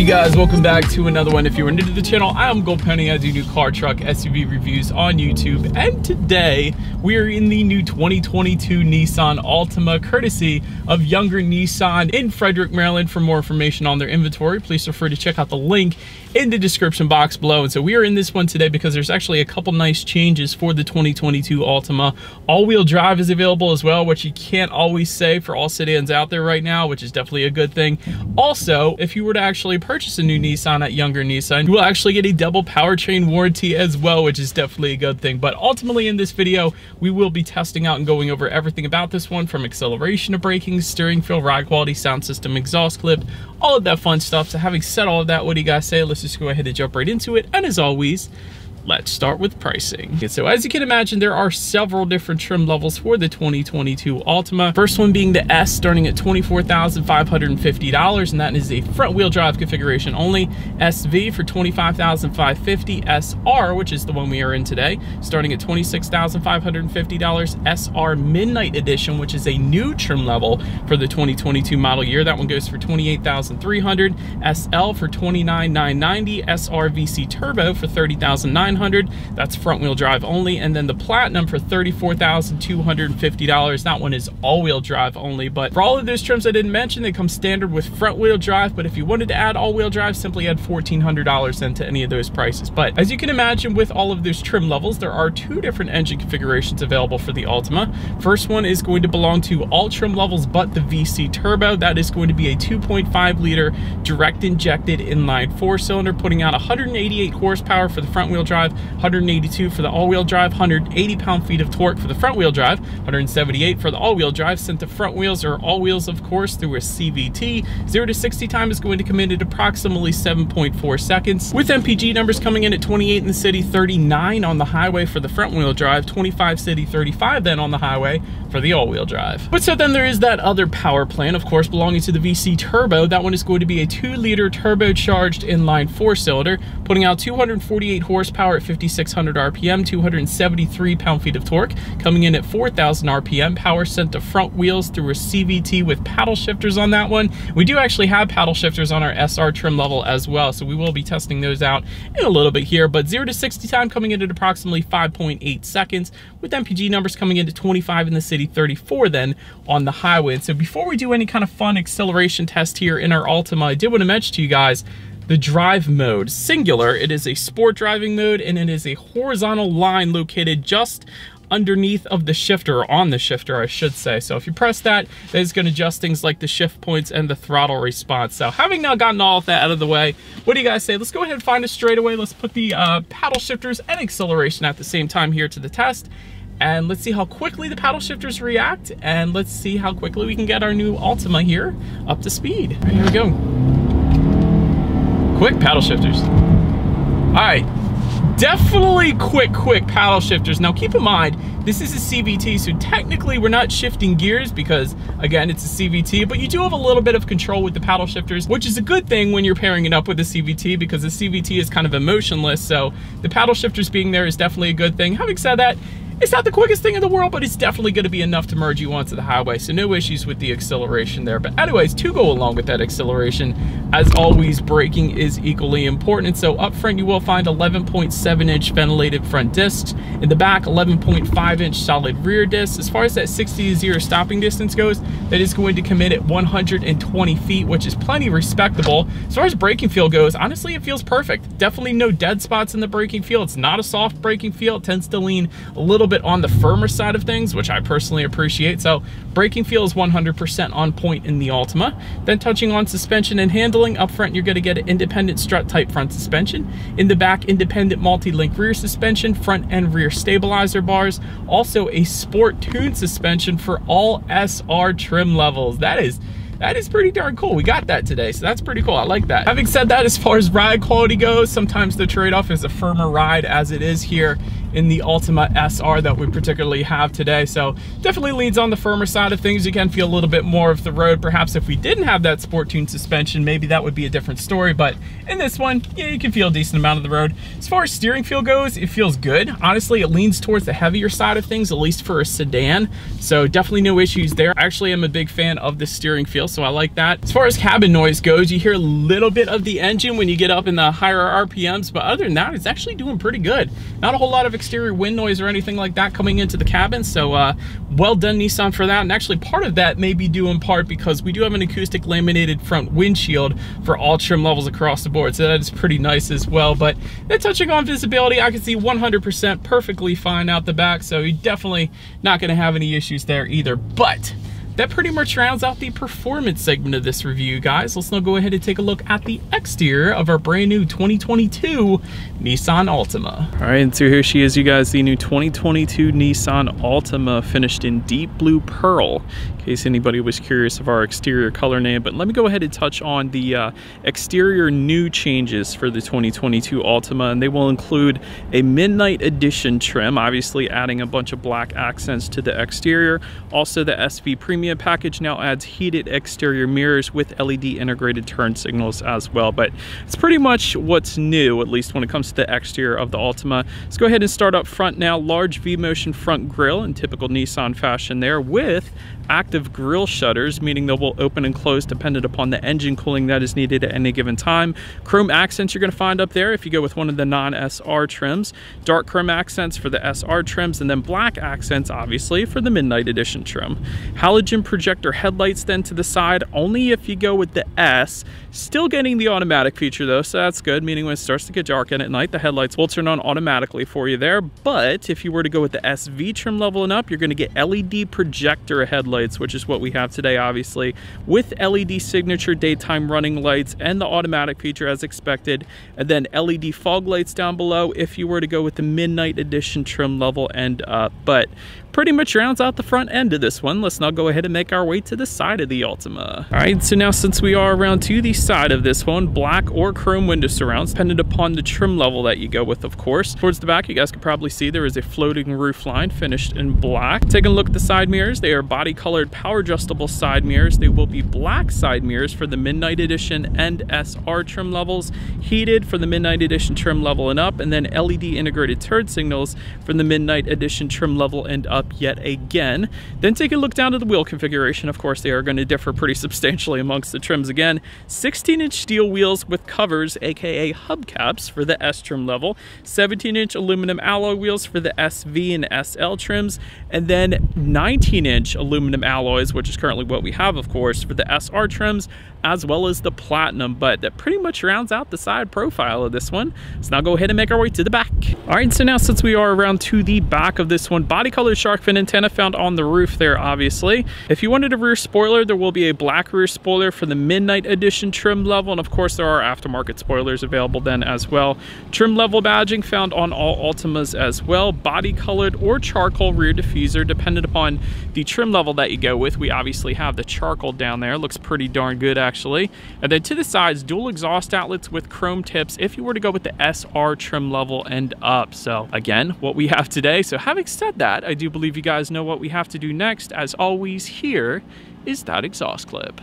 you guys? Welcome back to another one. If you are new to the channel, I am Gold Penny. I do new car, truck, SUV reviews on YouTube. And today we are in the new 2022 Nissan Altima, courtesy of Younger Nissan in Frederick, Maryland. For more information on their inventory, please feel free to check out the link in the description box below. And so we are in this one today because there's actually a couple nice changes for the 2022 Altima. All-wheel drive is available as well, which you can't always say for all sedans out there right now, which is definitely a good thing. Also, if you were to actually purchase a new Nissan at Younger Nissan, you will actually get a double powertrain warranty as well, which is definitely a good thing. But ultimately in this video, we will be testing out and going over everything about this one, from acceleration to braking, steering feel, ride quality, sound system, exhaust clip, all of that fun stuff. So having said all of that, what do you guys say? Let's just go ahead and jump right into it. And as always, let's start with pricing. So as you can imagine, there are several different trim levels for the 2022 Altima. First one being the S, starting at $24,550, and that is a front wheel drive configuration only. SV for $25,550. SR, which is the one we are in today, starting at $26,550. SR Midnight Edition, which is a new trim level for the 2022 model year. That one goes for $28,300. SL for $29,990. SR VC Turbo for $30,900. That's front wheel drive only. And then the Platinum for $34,250. That one is all-wheel drive only. But for all of those trims I didn't mention, they come standard with front wheel drive. But if you wanted to add all-wheel drive, simply add $1,400 into any of those prices. But as you can imagine, with all of those trim levels, there are two different engine configurations available for the Altima. First one is going to belong to all trim levels but the VC Turbo. That is going to be a 2.5 liter direct injected inline four-cylinder, putting out 188 horsepower for the front wheel drive, 182 for the all-wheel drive, 180 pound-feet of torque for the front wheel drive, 178 for the all-wheel drive, sent to front wheels or all wheels, of course, through a CVT. 0 to 60 time is going to come in at approximately 7.4 seconds, with MPG numbers coming in at 28 in the city, 39 on the highway for the front wheel drive, 25 city, 35 then on the highway for the all-wheel drive. But so then there is that other power plant, of course, belonging to the VC Turbo. That one is going to be a 2-liter turbocharged inline four-cylinder, putting out 248 horsepower at 5,600 RPM, 273 pound-feet of torque, coming in at 4,000 RPM. Power sent to front wheels through a CVT with paddle shifters on that one. We do actually have paddle shifters on our SR trim level as well, so we will be testing those out in a little bit here. But 0 to 60 time coming in at approximately 5.8 seconds, with MPG numbers coming into 25 in the city, 34 then on the highway. And so before we do any kind of fun acceleration test here in our Altima, I did want to mention to you guys the drive mode. Singular, it is a sport driving mode, and it is a horizontal line located just underneath of the shifter, or on the shifter I should say. So if you press that, that is going to adjust things like the shift points and the throttle response. So having now gotten all of that out of the way, what do you guys say? Let's go ahead and find a straightaway. Let's put the paddle shifters and acceleration at the same time here to the test. And let's see how quickly the paddle shifters react, and let's see how quickly we can get our new Altima here up to speed. All right, here we go. Quick paddle shifters. All right, definitely quick paddle shifters. Now keep in mind, this is a CVT, so technically we're not shifting gears because, again, it's a CVT, but you do have a little bit of control with the paddle shifters, which is a good thing when you're pairing it up with a CVT, because the CVT is kind of emotionless, so the paddle shifters being there is definitely a good thing. Having said that, it's not the quickest thing in the world, but it's definitely going to be enough to merge you onto the highway, so no issues with the acceleration there. But anyways, to go along with that acceleration, as always, braking is equally important. So up front, you will find 11.7-inch ventilated front discs. In the back, 11.5-inch solid rear discs. As far as that 60 to 0 stopping distance goes, that is going to come in at 120 feet, which is plenty respectable. As far as braking feel goes, honestly, it feels perfect. Definitely no dead spots in the braking feel. It's not a soft braking feel. It tends to lean a little bit on the firmer side of things, which I personally appreciate. So braking feel is 100% on point in the Altima. Then touching on suspension and handling, up front you're going to get an independent strut type front suspension. In the back, independent multi-link rear suspension, front and rear stabilizer bars. Also a sport tune suspension for all SR trim levels. That is pretty darn cool. We got that today, so that's pretty cool. I like that. Having said that, as far as ride quality goes, sometimes the trade-off is a firmer ride, as it is here in the Altima SR that we particularly have today. So definitely leans on the firmer side of things. You can feel a little bit more of the road. Perhaps if we didn't have that Sport Tune suspension, maybe that would be a different story. But in this one, yeah, you can feel a decent amount of the road. As far as steering feel goes, it feels good. Honestly, it leans towards the heavier side of things, at least for a sedan. So definitely no issues there. I actually am a big fan of the steering feel, so I like that. As far as cabin noise goes, you hear a little bit of the engine when you get up in the higher RPMs, but other than that, it's actually doing pretty good. Not a whole lot of exterior wind noise or anything like that coming into the cabin, so well done Nissan for that. And actually part of that may be due in part because we do have an acoustic laminated front windshield for all trim levels across the board, so that is pretty nice as well. But then touching on visibility, I can see 100% perfectly fine out the back, so you're definitely not going to have any issues there either. But that pretty much rounds out the performance segment of this review, guys. Let's now go ahead and take a look at the exterior of our brand new 2022 Nissan Altima. All right, and so here she is, you guys, the new 2022 Nissan Altima, finished in deep blue pearl, in case anybody was curious of our exterior color name. But let me go ahead and touch on the exterior new changes for the 2022 Altima, and they will include a midnight edition trim, obviously adding a bunch of black accents to the exterior. Also, the SV Premium package now adds heated exterior mirrors with LED integrated turn signals as well. But it's pretty much what's new, at least when it comes to the exterior of the Altima. Let's go ahead and start up front now. Large V-motion front grille in typical Nissan fashion there, with active grille shutters, meaning they will open and close dependent upon the engine cooling that is needed at any given time. Chrome accents you're going to find up there if you go with one of the non-SR trims. Dark chrome accents for the SR trims, and then black accents obviously for the midnight edition trim. Halogen projector headlights then to the side, only if you go with the S. Still getting the automatic feature though, so that's good, meaning when it starts to get dark at night, the headlights will turn on automatically for you there. But if you were to go with the SV trim level and up, you're going to get LED projector headlights, which is what we have today, obviously, with LED signature daytime running lights and the automatic feature as expected, and then LED fog lights down below if you were to go with the midnight edition trim level and up. But pretty much rounds out the front end of this one. Let's now go ahead and make our way to the side of the Altima. All right, so now since we are around to the side of this one, black or chrome window surrounds, dependent upon the trim level that you go with, of course. Towards the back, you guys can probably see there is a floating roof line finished in black. Taking a look at the side mirrors, they are body colored power adjustable side mirrors. They will be black side mirrors for the midnight edition and SR trim levels, heated for the midnight edition trim level and up, and then LED integrated turn signals from the midnight edition trim level and up yet again. Then take a look down at the wheel configuration. Of course, they are going to differ pretty substantially amongst the trims again. 16-inch steel wheels with covers, aka hubcaps, for the S trim level. 17-inch aluminum alloy wheels for the SV and SL trims, and then 19-inch aluminum alloys, which is currently what we have, of course, for the SR trims, as well as the Platinum. But that pretty much rounds out the side profile of this one. Let's now go ahead and make our way to the back. All right, so now since we are around to the back of this one, body colored shark fin antenna found on the roof there, obviously. If you wanted a rear spoiler, there will be a black rear spoiler for the midnight edition trim level, and of course there are aftermarket spoilers available then as well. Trim level badging found on all Altimas as well. Body colored or charcoal rear diffuser, dependent upon the trim level that you go with. We obviously have the charcoal down there. Looks pretty darn good actually. And then to the sides, dual exhaust outlets with chrome tips if you were to go with the SR trim level and up. So again, what we have today. So having said that, I do believe you guys know what we have to do next. As always, here is that exhaust clip.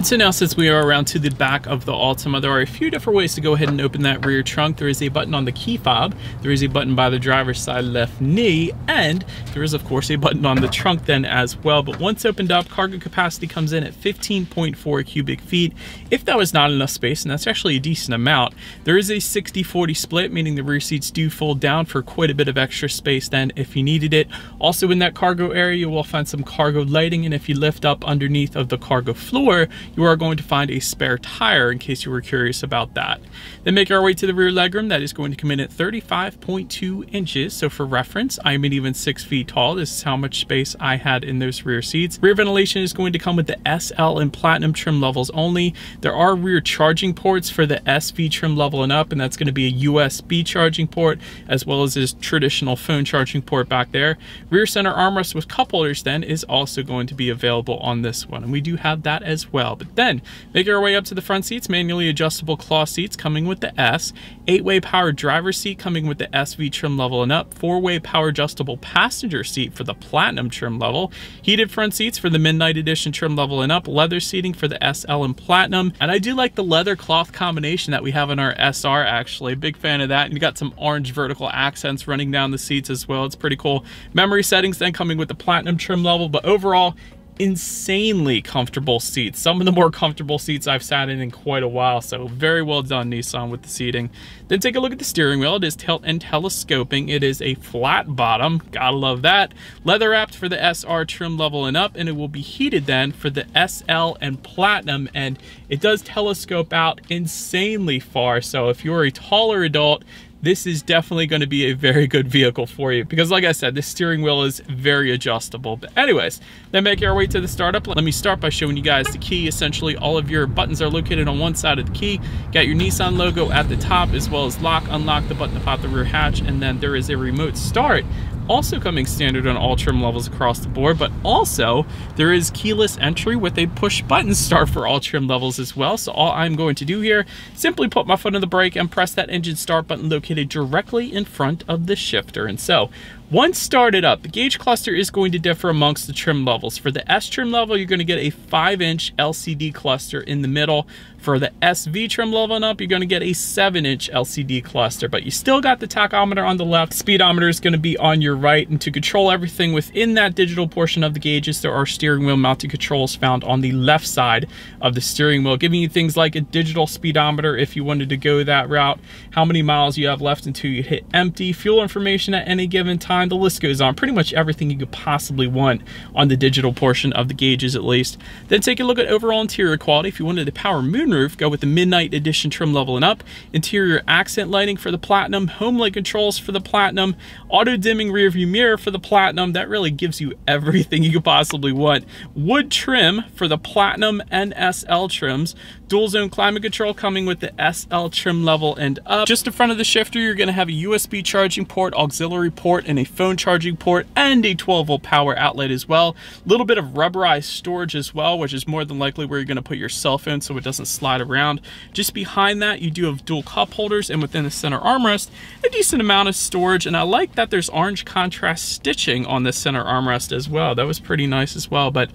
So now since we are around to the back of the Altima, there are a few different ways to go ahead and open that rear trunk. There is a button on the key fob, there is a button by the driver's side left knee, and there is of course a button on the trunk then as well. But once opened up, cargo capacity comes in at 15.4 cubic feet. If that was not enough space, and that's actually a decent amount, there is a 60-40 split, meaning the rear seats do fold down for quite a bit of extra space then if you needed it. Also in that cargo area, you will find some cargo lighting, and if you lift up underneath of the cargo floor, you are going to find a spare tire in case you were curious about that. Then make our way to the rear legroom. That is going to come in at 35.2 inches. So for reference, I'm an even 6 feet tall. This is how much space I had in those rear seats. Rear ventilation is going to come with the SL and Platinum trim levels only. There are rear charging ports for the SV trim level and up, and that's going to be a USB charging port as well as this traditional phone charging port back there. Rear center armrest with cup holders then is also going to be available on this one, and we do have that as well. But then make our way up to the front seats. Manually adjustable cloth seats coming with the S, 8-way power driver's seat coming with the SV trim level and up, 4-way power adjustable passenger seat for the Platinum trim level, heated front seats for the Midnight Edition trim level and up, leather seating for the SL and Platinum. And I do like the leather cloth combination that we have in our SR, actually. Big fan of that. And you got some orange vertical accents running down the seats as well. It's pretty cool. Memory settings then coming with the Platinum trim level, but overall, insanely comfortable seats. Some of the more comfortable seats I've sat in quite a while, so very well done, Nissan, with the seating. Then take a look at the steering wheel. It is tilt and telescoping. It is a flat bottom, gotta love that. Leather wrapped for the SR trim level and up, and it will be heated then for the SL and Platinum, and it does telescope out insanely far, so if you're a taller adult, this is definitely going to be a very good vehicle for you because, like I said, the steering wheel is very adjustable. But anyways, then make our way to the startup. Let me start by showing you guys the key. Essentially, all of your buttons are located on one side of the key. Got your Nissan logo at the top, as well as lock, unlock the button to pop the rear hatch, and then there is a remote start. Also coming standard on all trim levels across the board, but also there is keyless entry with a push button start for all trim levels as well. So all I'm going to do here, simply put my foot on the brake and press that engine start button located directly in front of the shifter. And so once started up, the gauge cluster is going to differ amongst the trim levels. For the S trim level, you're going to get a 5-inch LCD cluster in the middle. For the SV trim level and up, you're going to get a 7-inch LCD cluster, but you still got the tachometer on the left. Speedometer is going to be on your right, and to control everything within that digital portion of the gauges, there are steering wheel mounted controls found on the left side of the steering wheel, giving you things like a digital speedometer if you wanted to go that route, how many miles you have left until you hit empty, fuel information at any given time. The list goes on. Pretty much everything you could possibly want on the digital portion of the gauges, at least. Then take a look at overall interior quality. If you wanted a power moonroof, go with the Midnight Edition trim level and up. Interior accent lighting for the Platinum, home light controls for the Platinum, auto dimming rear view mirror for the Platinum. That really gives you everything you could possibly want. Wood trim for the Platinum and SL trims. Dual zone climate control coming with the SL trim level and up. Just in front of the shifter, you're going to have a USB charging port, auxiliary port, and a phone charging port, and a 12-volt power outlet as well. A little bit of rubberized storage as well, which is more than likely where you're going to put your cell phone so it doesn't slide around. Just behind that, you do have dual cup holders, and within the center armrest, a decent amount of storage. And I like that there's orange contrast stitching on the center armrest as well. That was pretty nice as well. But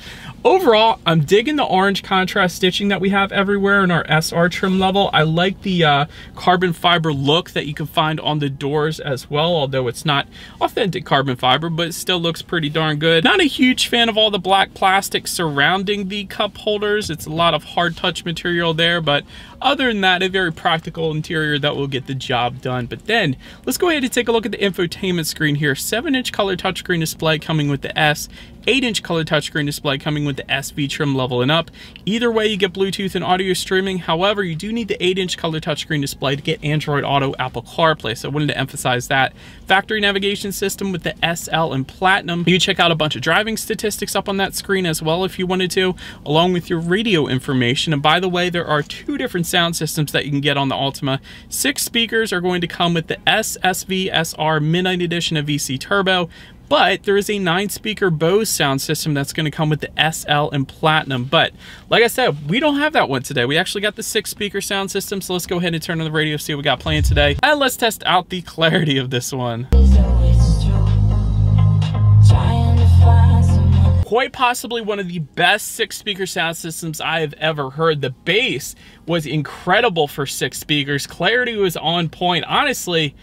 overall, I'm digging the orange contrast stitching that we have everywhere in our SR trim level. I like the carbon fiber look that you can find on the doors as well, although it's not authentic carbon fiber, but it still looks pretty darn good. Not a huge fan of all the black plastic surrounding the cup holders. It's a lot of hard touch material there, but other than that, a very practical interior that will get the job done. But then let's go ahead and take a look at the infotainment screen here. 7-inch color touchscreen display coming with the S, 8-inch color touchscreen display coming with the SV trim level and up. Either way, you get Bluetooth and audio streaming. However, you do need the 8-inch color touchscreen display to get Android Auto, Apple CarPlay, so I wanted to emphasize that. Factory navigation system with the SL and Platinum. You can check out a bunch of driving statistics up on that screen as well if you wanted to, along with your radio information. And by the way, there are 2 different sound systems that you can get on the Altima. 6 speakers are going to come with the SV SR Midnight Edition of VC Turbo, but there is a 9-speaker Bose sound system that's going to come with the SL and Platinum. But like I said, we don't have that one today. We actually got the 6-speaker sound system, so let's go ahead and turn on the radio, see what we got playing today, and let's test out the clarity of this one. Quite possibly one of the best 6-speaker sound systems I have ever heard. The bass was incredible for 6 speakers. Clarity was on point. Honestly,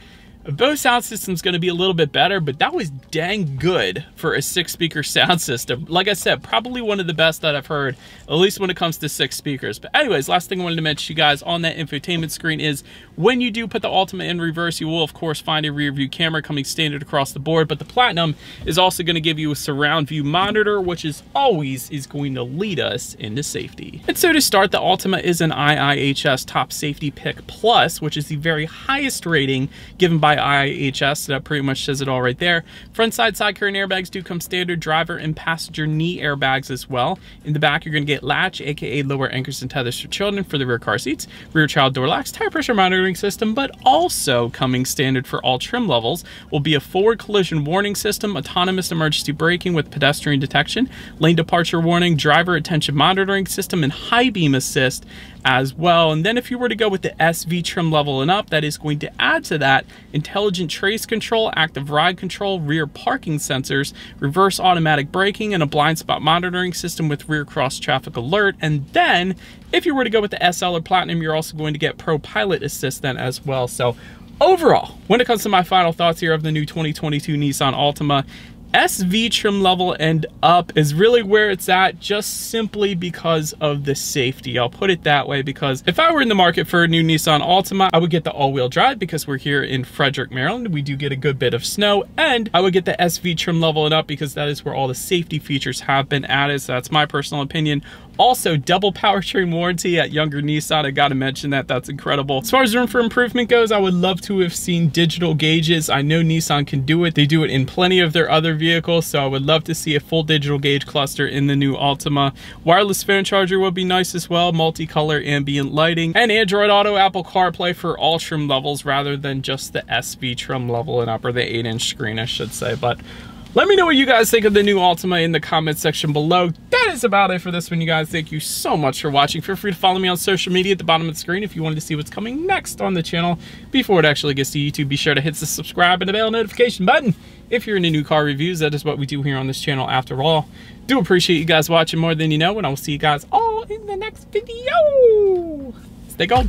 Bose sound system's going to be a little bit better, but that was dang good for a 6-speaker sound system. Like I said, probably one of the best that I've heard, at least when it comes to 6 speakers. But anyways, last thing I wanted to mention to you guys on that infotainment screen is when you do put the Altima in reverse, you will of course find a rear view camera coming standard across the board, but the Platinum is also going to give you a surround view monitor, which is always going to lead us into safety. And so to start, the Altima is an IIHS Top Safety Pick Plus, which is the very highest rating given by IIHS, so that pretty much says it all right there. Front side curtain airbags do come standard, driver and passenger knee airbags as well. In the back, you're going to get latch, aka lower anchors and tethers for children for the rear car seats, rear child door locks, tire pressure monitoring system, but also coming standard for all trim levels will be a forward collision warning system, autonomous emergency braking with pedestrian detection, lane departure warning, driver attention monitoring system, and high beam assist as well. And then if you were to go with the SV trim level and up, that is going to add to that intelligent trace control, active ride control, rear parking sensors, reverse automatic braking, and a blind spot monitoring system with rear cross traffic alert. And then if you were to go with the SL or Platinum, you're also going to get Pro Pilot Assist then as well. So overall, when it comes to my final thoughts here of the new 2022 Nissan Altima, SV trim level and up is really where it's at, just simply because of the safety. I'll put it that way, because if I were in the market for a new Nissan Altima, I would get the all-wheel drive because we're here in Frederick, Maryland. We do get a good bit of snow, and I would get the SV trim level and up because that is where all the safety features have been added. So that's my personal opinion. Also, double powertrain warranty at younger Nissan. I gotta mention that, that's incredible. As far as room for improvement goes, I would love to have seen digital gauges. I know Nissan can do it. They do it in plenty of their other vehicles, so I would love to see a full digital gauge cluster in the new Altima. Wireless phone charger would be nice as well, multicolor ambient lighting, and Android Auto, Apple CarPlay for all trim levels rather than just the SV trim level and up, or the 8-inch screen, I should say. But let me know what you guys think of the new Altima in the comment section below. That is about it for this one, you guys. Thank you so much for watching. Feel free to follow me on social media at the bottom of the screen if you wanted to see what's coming next on the channel. Before it actually gets to YouTube, be sure to hit the subscribe and the bell notification button if you're into new car reviews. That is what we do here on this channel after all. Do appreciate you guys watching more than you know, and I will see you guys all in the next video. Stay gone.